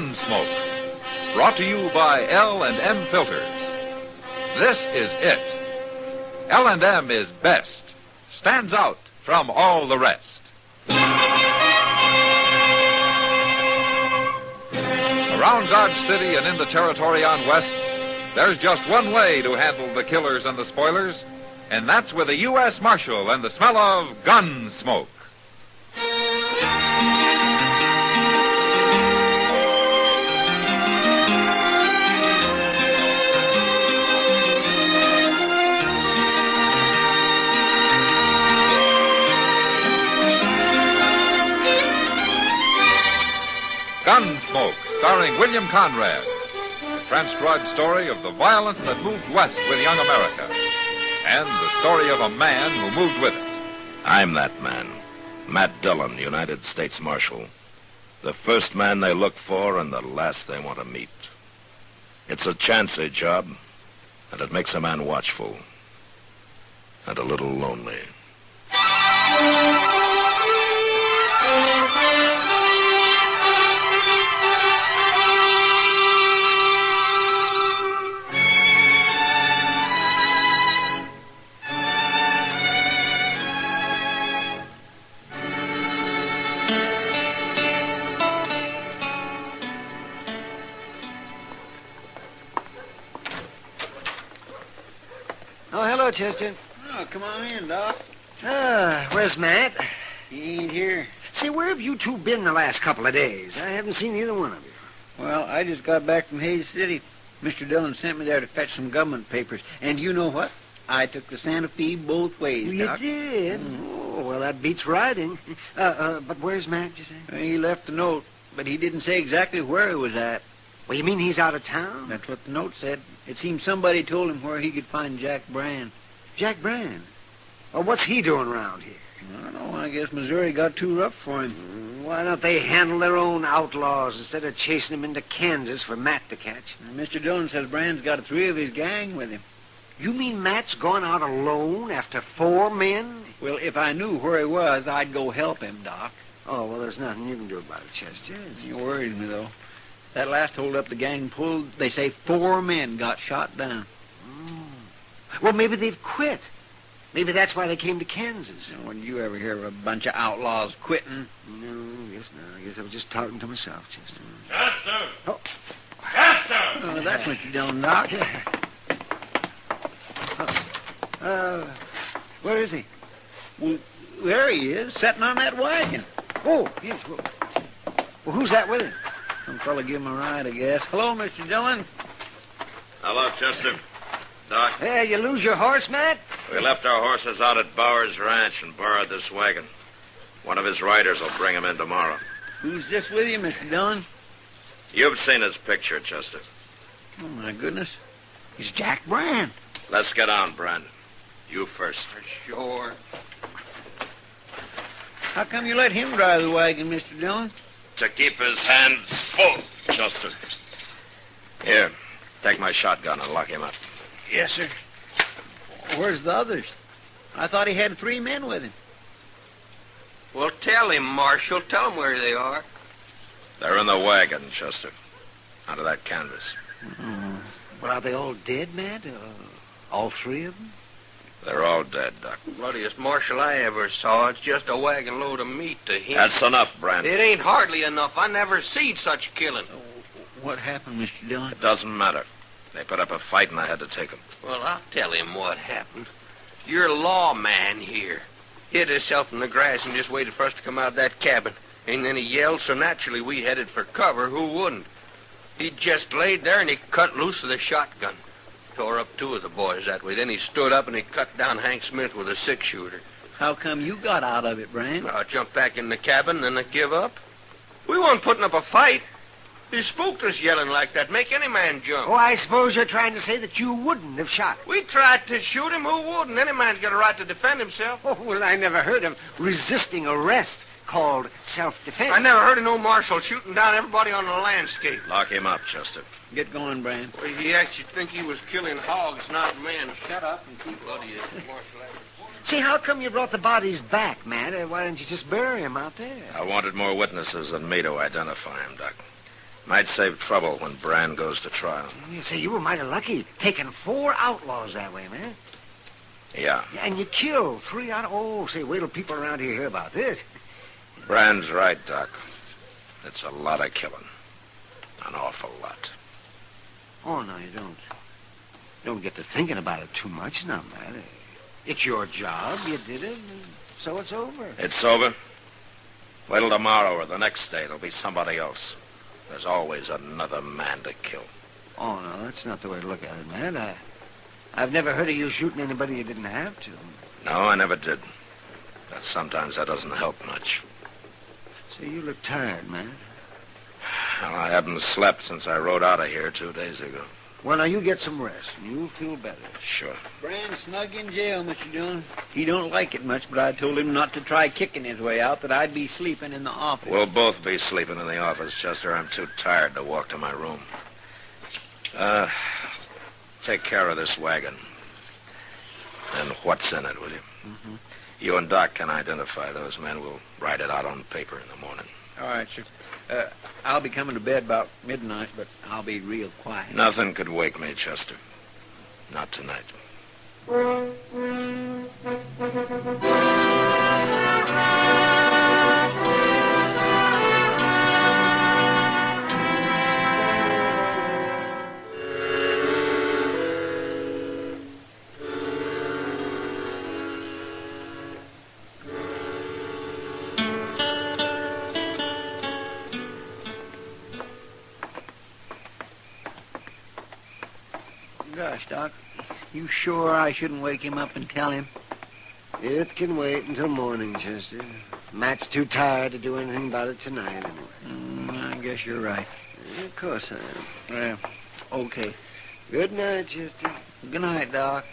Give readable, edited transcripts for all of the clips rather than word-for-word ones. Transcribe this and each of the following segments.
Gunsmoke. Brought to you by L&M Filters. This is it. L&M is best. Stands out from all the rest. Around Dodge City and in the territory on West, there's just one way to handle the killers and the spoilers, and that's with a U.S. Marshal and the smell of Gunsmoke. Gunsmoke, starring William Conrad. A transcribed story of the violence that moved west with young America. And the story of a man who moved with it. I'm that man. Matt Dillon, United States Marshal. The first man they look for and the last they want to meet. It's a chancy job, and it makes a man watchful. And a little lonely. Oh, hello, Chester. Oh, come on in, Doc. Where's Matt? He ain't here. Say, where have you two been the last couple of days? I haven't seen either one of you. Well, I just got back from Hays City. Mr. Dillon sent me there to fetch some government papers. And you know what? I took the Santa Fe both ways, You Doc. did? Oh, well, that beats riding. But where's Matt, you say? He left a note, but he didn't say exactly where he was at. Well, you mean he's out of town? That's what the note said. It seems somebody told him where he could find Jack Brand. Jack Brand? Well, what's he doing around here? I don't know. I guess Missouri got too rough for him. Why don't they handle their own outlaws instead of chasing them into Kansas for Matt to catch? Mr. Dillon says Brand's got 3 of his gang with him. You mean Matt's gone out alone after 4 men? Well, if I knew where he was, I'd go help him, Doc. Oh, well, there's nothing you can do about it, Chester. It worries me, though. That last holdup the gang pulled, they say 4 men got shot down. Well, maybe they've quit. Maybe that's why they came to Kansas. Now, when you ever hear of a bunch of outlaws quitting? No, I guess not. I guess I was just talking to myself, Chester. Chester! Oh. Chester! Oh, that's Mr. Dillon, Doc. Where is he? Well, there he is, sitting on that wagon. Oh, yes. Well, who's that with him? Some fella give him a ride, I guess. Hello, Mr. Dillon. Hello, Chester. Doc, Hey, you lose your horse, Matt? we left our horses out at Bowers Ranch and borrowed this wagon. One of his riders will bring him in tomorrow. Who's this with you, Mr. Dillon? You've seen his picture, Chester. Oh, my goodness. He's Jack Brand. Let's get on, Brandon. You first. Sure. How come you let him drive the wagon, Mr. Dillon? To keep his hands full, Chester. Here, take my shotgun and lock him up. Yes, sir. Where's the others? I thought he had 3 men with him. Well, tell him, Marshal. Tell him where they are. They're in the wagon, Chester. Under that canvas. Well, are they all dead, Matt? All 3 of them? They're all dead, Doc. Bloodiest marshal I ever saw. It's just a wagon load of meat to him. That's enough, Brandon. It ain't hardly enough. I never seen such killing. What happened, Mr. Dillon? It doesn't matter. They put up a fight and I had to take them. Well, I'll tell him what happened. Your lawman here hid himself in the grass and just waited for us to come out of that cabin. And then he yelled, so naturally we headed for cover. Who wouldn't? He just laid there and he cut loose with a shotgun. Tore up 2 of the boys that way. Then he stood up and he cut down Hank Smith with a 6-shooter. How come you got out of it, Brand? I jumped back in the cabin and I give up. We weren't putting up a fight. He spooked us yelling like that. Make any man jump. Oh, I suppose you're trying to say that you wouldn't have shot him. We tried to shoot him. Who wouldn't? Any man's got a right to defend himself. Oh, well, I never heard of resisting arrest called self-defense. I never heard of no marshal shooting down everybody on the landscape. Lock him up, Chester. Get going, Brand. Well, he actually think he was killing hogs, not men. Shut up and keep bloody as Marshal Evans. See, how come you brought the bodies back, Matt? Why didn't you just bury them out there? I wanted more witnesses than me to identify him, Doc. Might save trouble when Brand goes to trial. You say you were mighty lucky, taking 4 outlaws that way, man. Yeah. Yeah, and you killed 3 out of... Oh, say, wait till people around here hear about this. Brand's right, Doc. It's a lot of killing. An awful lot. Oh, no, you don't. Don't get to thinking about it too much. No, man. It's your job. You did it, and so it's over. It's over? Wait till tomorrow or the next day. There'll be somebody else. There's always another man to kill. Oh, no, that's not the way to look at it, man. I've never heard of you shooting anybody you didn't have to. No, I never did. But sometimes that doesn't help much. So you look tired, man. Well, I haven't slept since I rode out of here 2 days ago. Well, now you get some rest, and you'll feel better. Sure. Brand's snug in jail, Mr. Dillon. He don't like it much, but I told him not to try kicking his way out, that I'd be sleeping in the office. We'll both be sleeping in the office, Chester. I'm too tired to walk to my room. Take care of this wagon. And what's in it, will you? Mm-hmm. You and Doc can identify those men. We'll write it out on paper in the morning. All right, sir. I'll be coming to bed about midnight, but I'll be real quiet. Nothing could wake me, Chester. Not tonight. Gosh, Doc, you sure I shouldn't wake him up and tell him? It can wait until morning, Chester. Matt's too tired to do anything about it tonight, anyway. I guess you're right. Of course I am. Well, okay. Good night, Chester. Good night, Doc.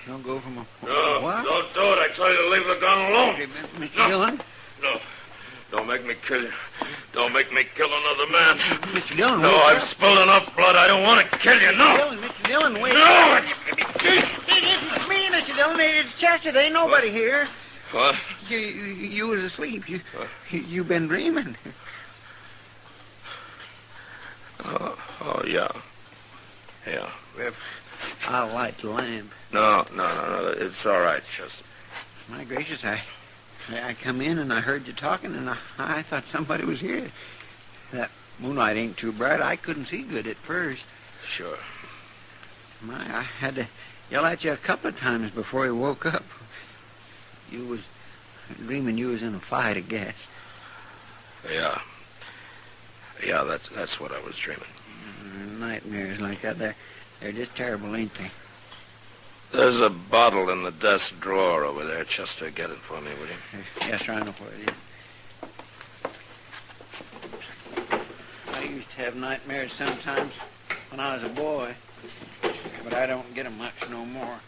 Don't go from a... No, What? don't do it. I tell you to leave the gun alone. Mr. Dillon? No, don't make me kill you. Don't make me kill another man. Mr. Dillon, No, wait. I've spilled enough blood. I don't want to kill you, no. Mr. Dillon, wait. No! It isn't me, Mr. Dillon. It's Chester. There ain't nobody here. What? You was asleep. You've been dreaming. Oh, yeah. Yeah. I'll light the lamp. No. It's all right, Chester. My gracious, I come in and I heard you talking, and I thought somebody was here. That moonlight ain't too bright. I couldn't see good at first. Sure. I had to yell at you a couple of times before you woke up. You was dreaming you was in a fight, I guess. Yeah. Yeah, that's what I was dreaming. Nightmares like that, they're just terrible, ain't they? There's a bottle in the desk drawer over there. Chester, get it for me, will you? Yes, sir, I know where it is. I used to have nightmares sometimes when I was a boy, but I don't get 'em much no more.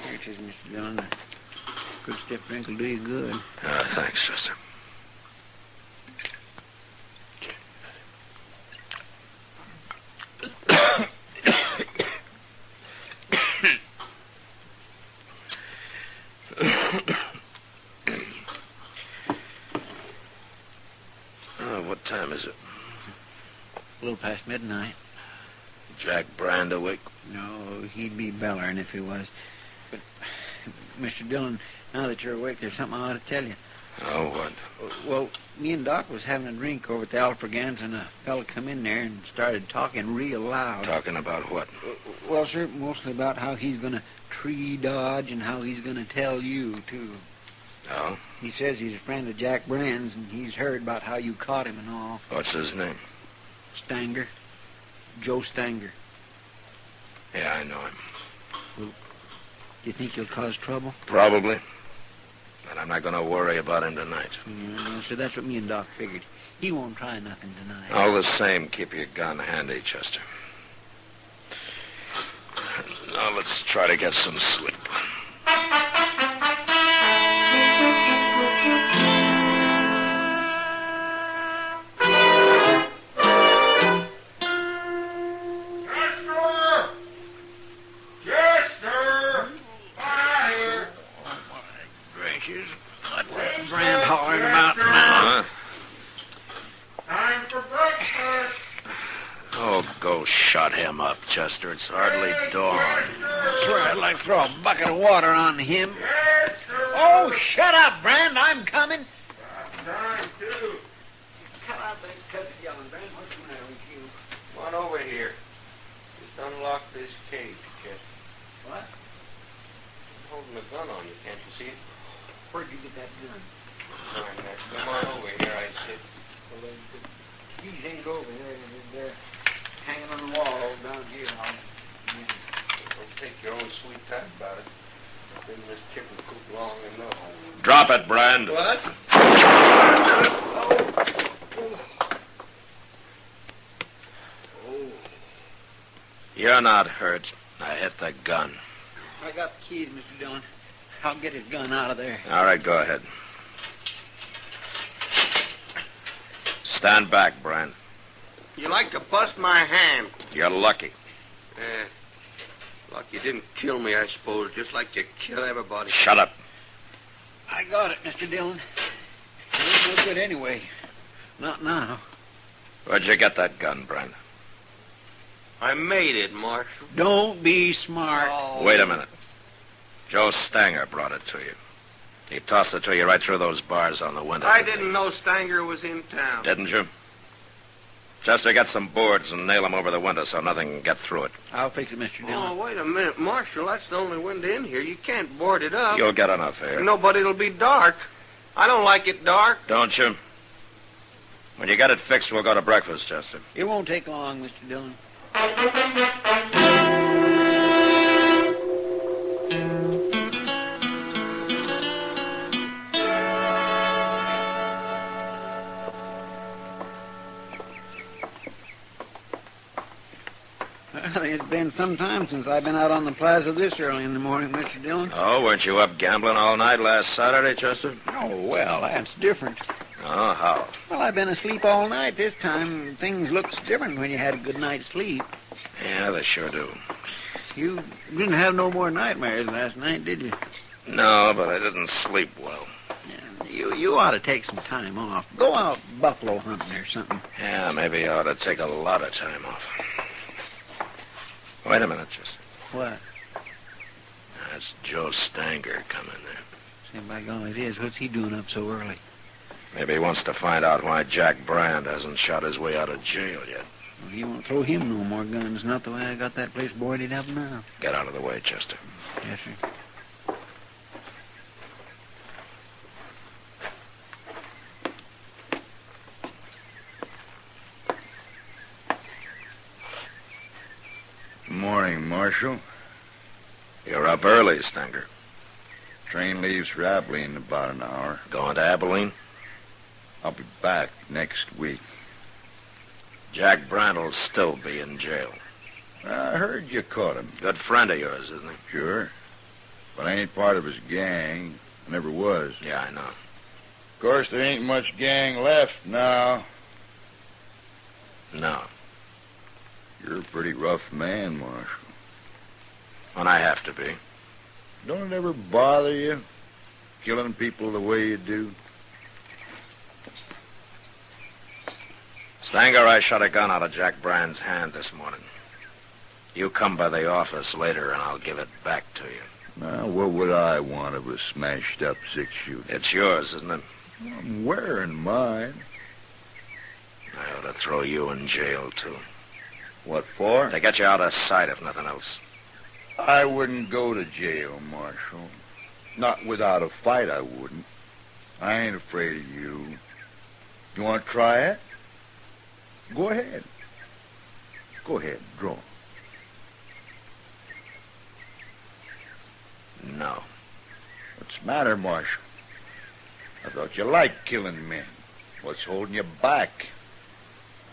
Here it is, Mr. Dillon. A good stiff drink will do you good. Thanks, Chester. What time is it? A little past midnight. Jack Brand awake? No, he'd be bellering if he was. But, Mr. Dillon, now that you're awake, there's something I ought to tell you. Oh, what? Well, me and Doc was having a drink over at the Alfregans, and a fella come in there and started talking real loud. Talking about what? Well, sir, mostly about how he's going to tree dodge and how he's going to tell you, too. Oh? He says he's a friend of Jack Brand's, and he's heard about how you caught him and all. What's his name? Stanger. Joe Stanger. Yeah, I know him. Do you think he'll cause trouble? Probably. But I'm not going to worry about him tonight. No, sir, that's what me and Doc figured. He won't try nothing tonight. All the same, keep your gun handy, Chester. No, Let's try to get some sleep. What's that Brand hollering about now? Time for breakfast. Oh, go shut him up, Chester. It's hardly dawn. I swear I'd like to throw a bucket of water on him. Yes, sir. Oh, shut up, Brand. I'm coming. Time, too. Cut out that cut yelling, Brand. What's the matter with you? Come on over here. Just unlock this cage, Chester. What? I'm holding a gun on you. Can't you see it? Where'd you get that gun? Behind that. Come on over here, I said. Well, the keys ain't over there. They're hanging on the wall down here. Don't take your own sweet time about it. I've been in this chicken coop long enough. Drop it, Brand. What? You're not hurt. I hit the gun. I got the keys, Mr. Dillon. I'll get his gun out of there. All right, go ahead. Stand back, Brand. You like to bust my hand. You're lucky. Like you didn't kill me, I suppose, just like you kill everybody. Shut up. I got it, Mr. Dillon. It ain't no good anyway. Not now. Where'd you get that gun, Brand? I made it, Marshal. Don't be smart. Oh. Wait a minute. Joe Stanger brought it to you. He tossed it to you right through those bars on the window. I didn't know Stanger was in town. Didn't you? Chester, get some boards and nail them over the window so nothing can get through it. I'll fix it, Mr. Dillon. Oh, wait a minute, Marshal. That's the only window in here. You can't board it up. You'll get enough here. Nobody, it'll be dark. I don't like it dark. Don't you? When you get it fixed, we'll go to breakfast, Chester. It won't take long, Mr. Dillon. Well, it's been some time since I've been out on the plaza this early in the morning, Mr. Dillon. Oh, weren't you up gambling all night last Saturday, Chester? Oh, well, that's different. Oh, how? Well, I've been asleep all night this time. Things looks different when you had a good night's sleep. Yeah, they sure do. You didn't have no more nightmares last night, did you? No, but I didn't sleep well. You ought to take some time off. Go out buffalo hunting or something. Yeah, maybe I ought to take a lot of time off. Wait a minute, Chester. What? That's Joe Stanger coming there. Say, by golly, it is. What's he doing up so early? Maybe he wants to find out why Jack Brand hasn't shot his way out of jail yet. Well, he won't throw him no more guns, not the way I got that place boarded up now. Get out of the way, Chester. Yes, sir. Morning, Marshal. You're up early, Stanger. Train leaves for Abilene in about an hour. Going to Abilene? I'll be back next week. Jack Brand will still be in jail. I heard you caught him. Good friend of yours, isn't he? Sure. But I ain't part of his gang. Never was. Yeah, I know. Of course, there ain't much gang left now. No. You're a pretty rough man, Marshal. When I have to be. Don't it ever bother you, killing people the way you do? Stanger, I shot a gun out of Jack Brand's hand this morning. You come by the office later and I'll give it back to you. Now, what would I want of a smashed-up six-shooter? It's yours, isn't it? I'm wearing mine. I ought to throw you in jail, too. What for? To get you out of sight, if nothing else. I wouldn't go to jail, Marshal. Not without a fight, I wouldn't. I ain't afraid of you. You want to try it? Go ahead. Go ahead, draw. No. What's the matter, Marshal? I thought you liked killing men. What's holding you back?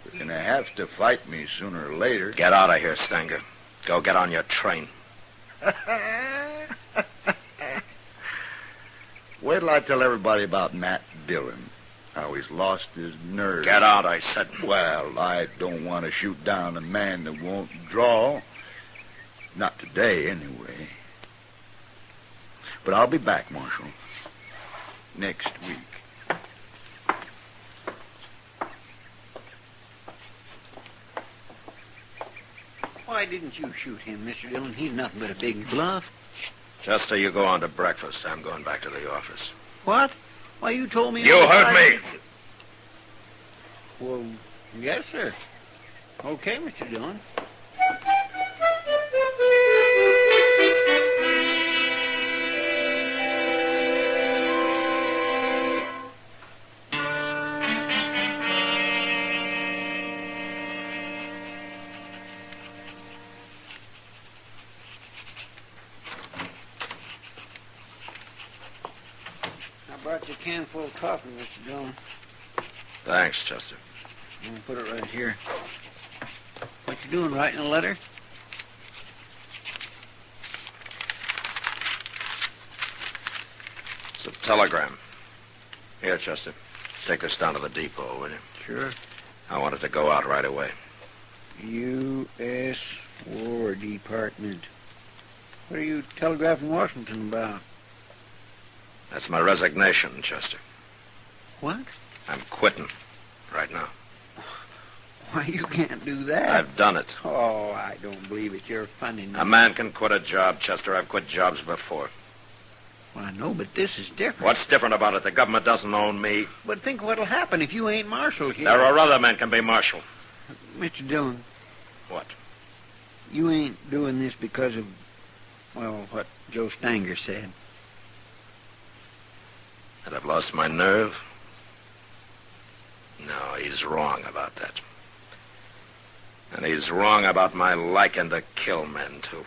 You're gonna have to fight me sooner or later. Get out of here, Stanger. Go get on your train. Wait till I tell everybody about Matt Dillon. How he's lost his nerve. Get out, I said. Well, I don't want to shoot down a man that won't draw. Not today, anyway. But I'll be back, Marshal. Next week. Why didn't you shoot him, Mr. Dillon? He's nothing but a big bluff. Chester, you go on to breakfast. I'm going back to the office. What? Why, you told me... You heard me. Well, yes, sir. Okay, Mr. Dillon. I brought you a can full of coffee, Mr. Dillon. Thanks, Chester. I'm going to put it right here. What you doing, writing a letter? It's a telegram. Here, Chester. Take this down to the depot, will you? Sure. I want it to go out right away. U.S. War Department. What are you telegraphing Washington about? That's my resignation, Chester. What? I'm quitting right now. Why, you can't do that. I've done it. Oh, I don't believe it. You're funny. A man can quit a job, Chester. I've quit jobs before. Well, I know, but this is different. What's different about it? The government doesn't own me. But think what'll happen if you ain't marshal here. There are other men can be marshal. Mr. Dillon. What? You ain't doing this because of, well, what Joe Stanger said. That I've lost my nerve? No, he's wrong about that. And he's wrong about my liking to kill men, too.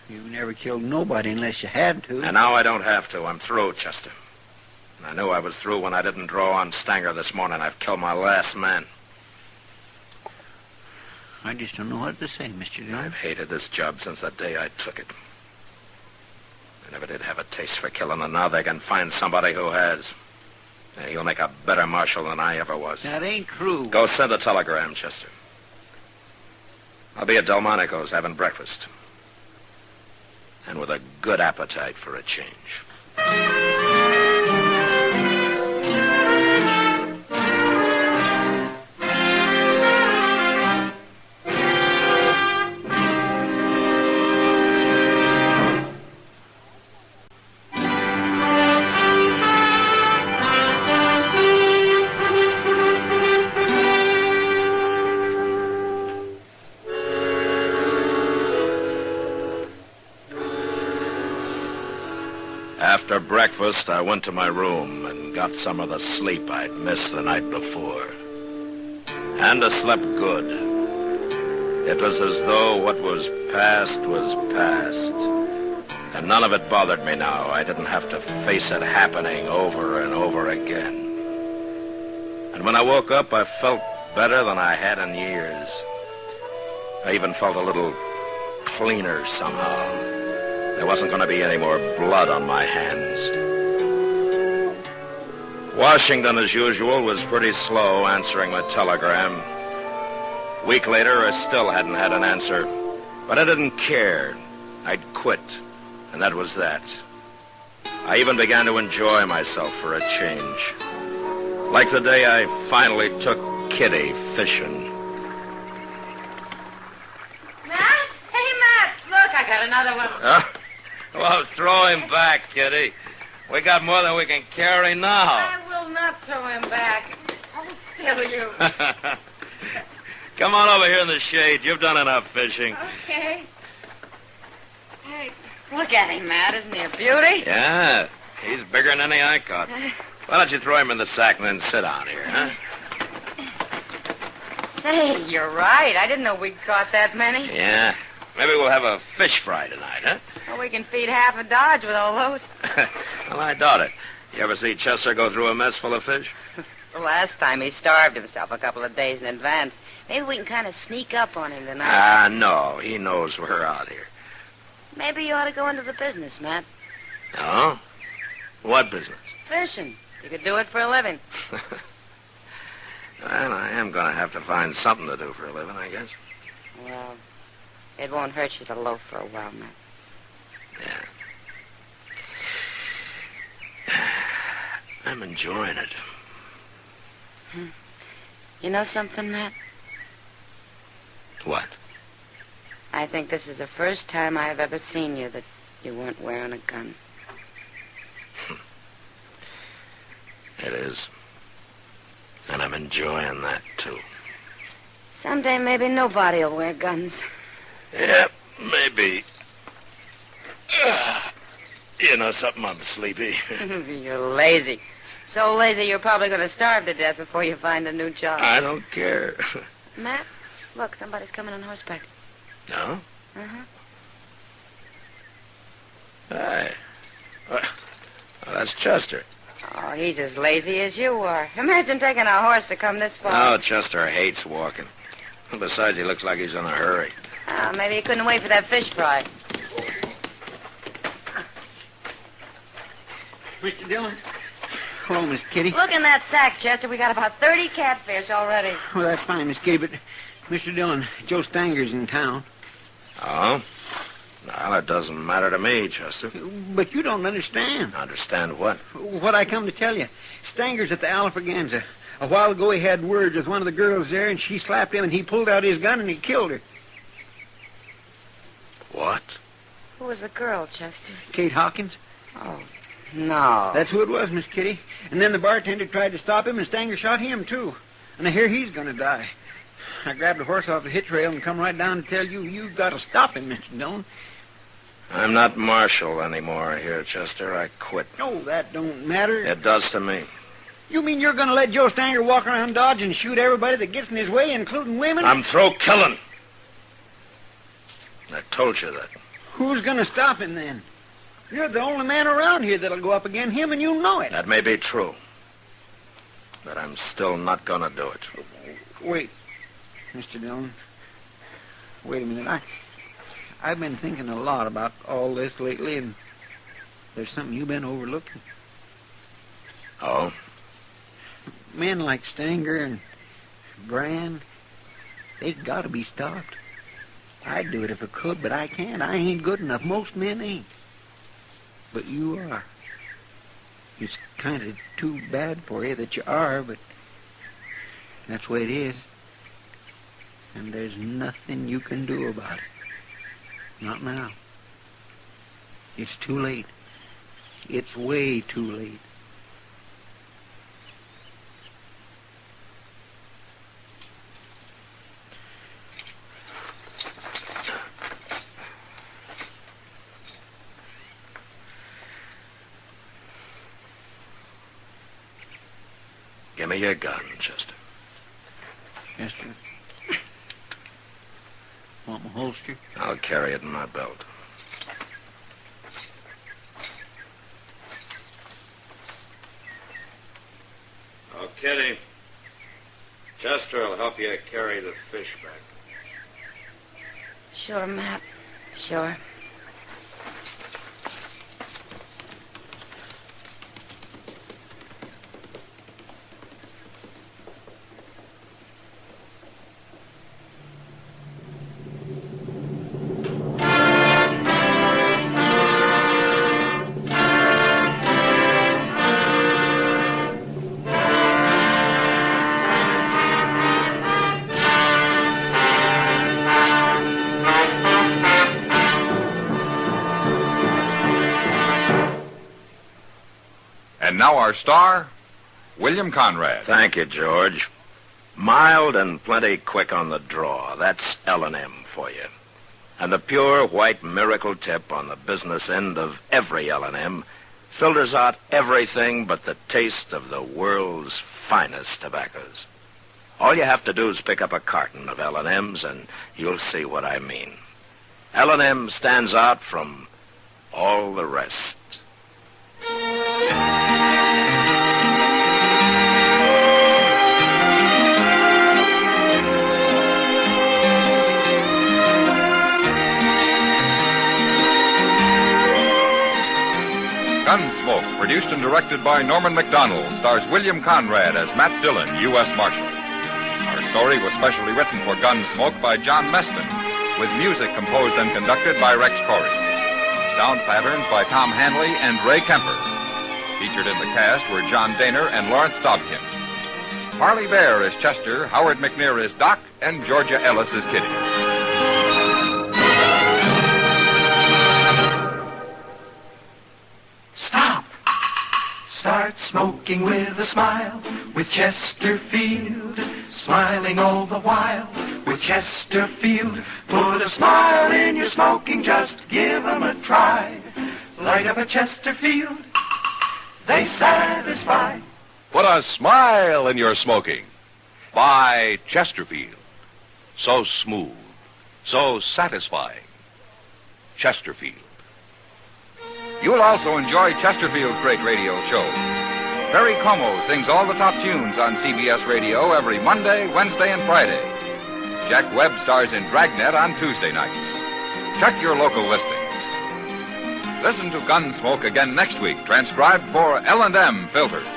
You never killed nobody unless you had to. And now I don't have to. I'm through, Chester. I knew I was through when I didn't draw on Stanger this morning. I've killed my last man. I just don't know what to say, Mr. Dillon. I've hated this job since the day I took it. I never did have a taste for killing, and now they can find somebody who has. And he'll make a better marshal than I ever was. That ain't true. Go send a telegram, Chester. I'll be at Delmonico's having breakfast. And with a good appetite for a change. After breakfast, I went to my room and got some of the sleep I'd missed the night before. And I slept good. It was as though what was past, and none of it bothered me now. I didn't have to face it happening over and over again. And when I woke up, I felt better than I had in years. I even felt a little cleaner somehow. There wasn't going to be any more blood on my hands. Washington, as usual, was pretty slow answering my telegram. A week later, I still hadn't had an answer. But I didn't care. I'd quit, and that was that. I even began to enjoy myself for a change. Like the day I finally took Kitty fishing. Matt? Hey, Matt, look, I got another one. Well, throw him back, Kitty. We got more than we can carry now. I will not throw him back. Hold still, you. Come on over here in the shade. You've done enough fishing. Okay. Hey, look at him, Matt. Isn't he a beauty? Yeah, he's bigger than any I caught. Why don't you throw him in the sack and then sit down here, huh? Say, you're right. I didn't know we'd caught that many. Yeah. Maybe we'll have a fish fry tonight, huh? Well, we can feed half a Dodge with all those. Well, I doubt it. You ever see Chester go through a mess full of fish? The last time he starved himself a couple of days in advance. Maybe we can kind of sneak up on him tonight. Ah, no. He knows we're out here. Maybe you ought to go into the business, Matt. Oh? What business? Fishing. You could do it for a living. Well, I am going to have to find something to do for a living, I guess. Well, it won't hurt you to loaf for a while, Matt. Yeah. I'm enjoying it. You know something, Matt? What? I think this is the first time I've ever seen you that you weren't wearing a gun. It is. And I'm enjoying that, too. Someday maybe nobody will wear guns. Yeah, maybe. You know something? I'm sleepy. You're lazy. So lazy you're probably going to starve to death before you find a new job. I don't care. Matt, look, somebody's coming on horseback. No? Uh-huh. Hey. Well, that's Chester. Oh, he's as lazy as you are. Imagine taking a horse to come this far. Oh, Chester hates walking. Besides, he looks like he's in a hurry. Oh, maybe he couldn't wait for that fish fry. Mr. Dillon? Hello, Miss Kitty. Look in that sack, Chester. We got about 30 catfish already. Oh, that's fine, Miss Kitty, but Mr. Dillon, Joe Stanger's in town. Oh? Well, it doesn't matter to me, Chester. But you don't understand. Understand what? What I come to tell you. Stanger's at the Alfraganza. A while ago he had words with one of the girls there, and she slapped him, and he pulled out his gun, and he killed her. What? Who was the girl, Chester? Kate Hawkins. Oh, no. That's who it was, Miss Kitty. And then the bartender tried to stop him, and Stanger shot him, too. And I hear he's going to die. I grabbed the horse off the hitch rail and come right down to tell you, you've got to stop him, Mr. Dillon. I'm not marshal anymore here, Chester. I quit. No, that don't matter. It does to me. You mean you're going to let Joe Stanger walk around Dodge and shoot everybody that gets in his way, including women? I'm through killing. I told you that. Who's going to stop him, then? You're the only man around here that'll go up against him, and you know it. That may be true. But I'm still not going to do it. Wait, Mr. Dillon. Wait a minute. I've been thinking a lot about all this lately, and there's something you've been overlooking. Oh? Men like Stanger and Brand, they got to be stopped. I'd do it if I could, but I can't. I ain't good enough. Most men ain't. But you are. It's kind of too bad for you that you are, but that's the way it is. And there's nothing you can do about it. Not now. It's too late. It's way too late. Give me your gun, Chester. Chester. Want my holster? I'll carry it in my belt. Oh, Kitty. Chester will help you carry the fish back. Sure, Matt. Sure. And now our star, William Conrad. Thank you, George. Mild and plenty quick on the draw. That's L&M for you. And the pure white miracle tip on the business end of every L&M filters out everything but the taste of the world's finest tobaccos. All you have to do is pick up a carton of L&Ms and you'll see what I mean. L&M stands out from all the rest. produced and directed by Norman McDonald, stars William Conrad as Matt Dillon, U.S. Marshal. Our story was specially written for Gunsmoke by John Meston, with music composed and conducted by Rex Corey. Sound patterns by Tom Hanley and Ray Kemper. Featured in the cast were John Daner and Lawrence Dobkin. Harley Bear is Chester, Howard McNear is Doc, and Georgia Ellis is Kitty. Stop! Start smoking with a smile with Chesterfield. Smiling all the while with Chesterfield. Put a smile in your smoking, just give 'em a try. Light up a Chesterfield, they satisfy. Put a smile in your smoking. Buy Chesterfield. So smooth, so satisfying. Chesterfield. You'll also enjoy Chesterfield's great radio shows. Perry Como sings all the top tunes on CBS Radio every Monday, Wednesday, and Friday. Jack Webb stars in Dragnet on Tuesday nights. Check your local listings. Listen to Gunsmoke again next week, transcribed for L&M Filters.